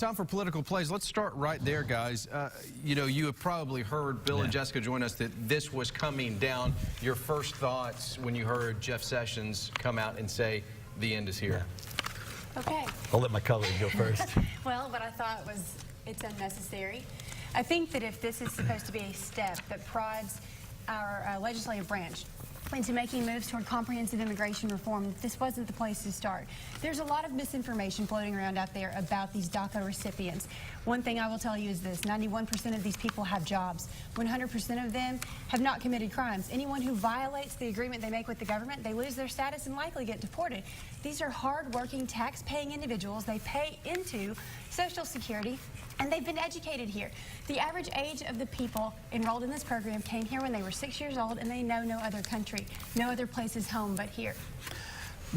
right, time for political plays. Let's start right there, guys. You know, you have probably heard Bill and Jessica join us that this was coming down. Your first thoughts when you heard Jeff Sessions come out and say the end is here? Okay. I'll let my colleague go first. Well, what I thought was it's unnecessary. I think that if this is supposed to be a step that prods our legislative branch into making moves toward comprehensive immigration reform, this wasn't the place to start. There's a lot of misinformation floating around out there about these DACA recipients. One thing I will tell you is this: 91% of these people have jobs. 100% of them have not committed crimes. Anyone who violates the agreement they make with the government, they lose their status and likely get deported. These are hard-working, tax-paying individuals. They pay into Social Security, and they've been educated here. The average age of the people enrolled in this program came here when they were 6 years old, and they know no other country, no other place is home but here.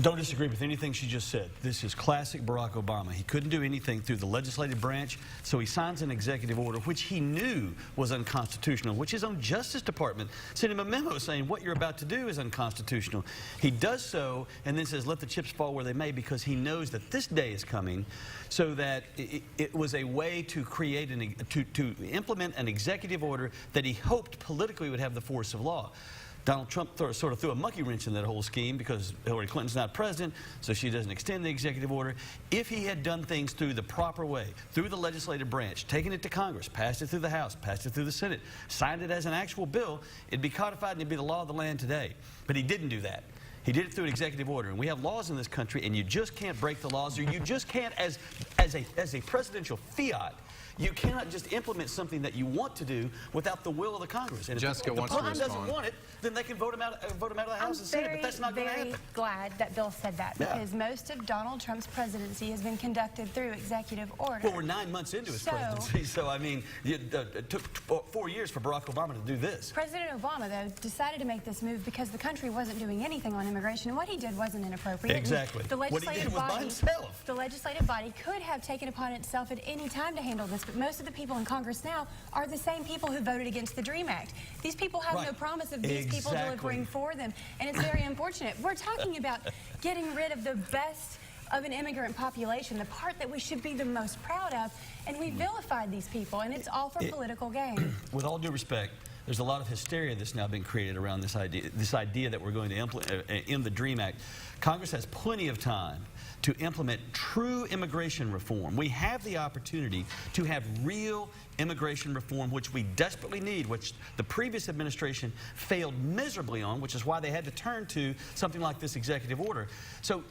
Don't disagree with anything she just said. This is classic Barack Obama. He couldn't do anything through the legislative branch, so he signs an executive order which he knew was unconstitutional, which his own Justice Department sent him a memo saying what you're about to do is unconstitutional. He does so and then says let the chips fall where they may, because he knows that this day is coming, so that it was a way to create to implement an executive order that he hoped politically would have the force of law. Donald Trump sort of threw a monkey wrench in that whole scheme because Hillary Clinton's not president, so she doesn't extend the executive order. If he had done things through the proper way, through the legislative branch, taken it to Congress, passed it through the House, passed it through the Senate, signed it as an actual bill, it'd be codified and it'd be the law of the land today. But he didn't do that. He did it through an executive order, and we have laws in this country, and you just can't break the laws, or you just can't, as a presidential fiat, you cannot just implement something that you want to do without the will of the Congress. And Jessica if the Parliament doesn't want it, then they can vote him out of the House and Senate. But that's not going to happen. I'm very glad that Bill said that, because most of Donald Trump's presidency has been conducted through executive order. Well, we're 9 months into his presidency, so I mean, it took 4 years for Barack Obama to do this. President Obama, though, decided to make this move because the country wasn't doing anything on immigration, and what he did wasn't inappropriate. Exactly. What he did was by himself. The legislative body could have taken upon itself at any time to handle this, but most of the people in Congress now are the same people who voted against the DREAM Act. These people have no promise of these people delivering for them, and it's very unfortunate. We're talking about getting rid of the best of an immigrant population, the part that we should be the most proud of, and we vilified these people, and it's all for political gain. With all due respect, there's a lot of hysteria that's now been created around this idea that we're going to implement in the DREAM Act. Congress has plenty of time to implement true immigration reform. We have the opportunity to have real immigration reform, which we desperately need, which the previous administration failed miserably on, which is why they had to turn to something like this executive order. So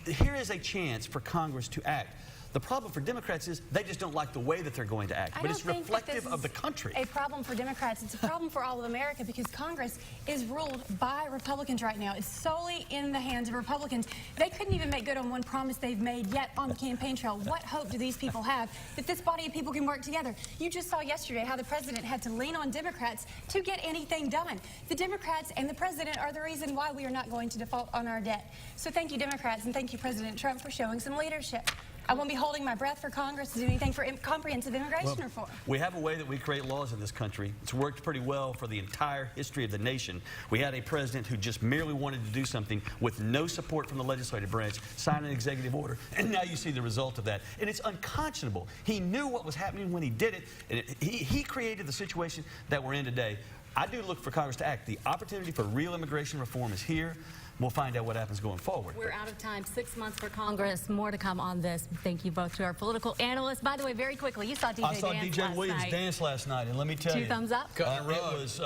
here is a chance for Congress to act. The problem for Democrats is they just don't like the way that they're going to act, but it's reflective of the country. A problem for Democrats. It's a problem for all of America, because Congress is ruled by Republicans right now. It's solely in the hands of Republicans. They couldn't even make good on one promise they've made yet on the campaign trail. What hope do these people have that this body of people can work together? You just saw yesterday how the president had to lean on Democrats to get anything done. The Democrats and the president are the reason why we are not going to default on our debt. So thank you, Democrats, and thank you, President Trump, for showing some leadership. I won't be holding my breath for Congress to do anything for comprehensive immigration reform. We have a way that we create laws in this country. It's worked pretty well for the entire history of the nation. We had a president who just merely wanted to do something with no support from the legislative branch, sign an executive order, and now you see the result of that. And it's unconscionable. He knew what was happening when he did it, and he created the situation that we're in today. I do look for Congress to act. The opportunity for real immigration reform is here. We'll find out what happens going forward. We're out of time. 6 months for Congress. More to come on this. Thank you both to our political analysts. By the way, very quickly, you saw DJ I saw DJ Williams dance last night, and let me tell you. 2 thumbs up? It was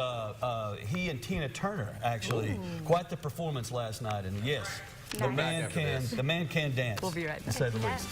he and Tina Turner, actually. Quite the performance last night, and yes, the man can dance. We'll be right back. To say the least.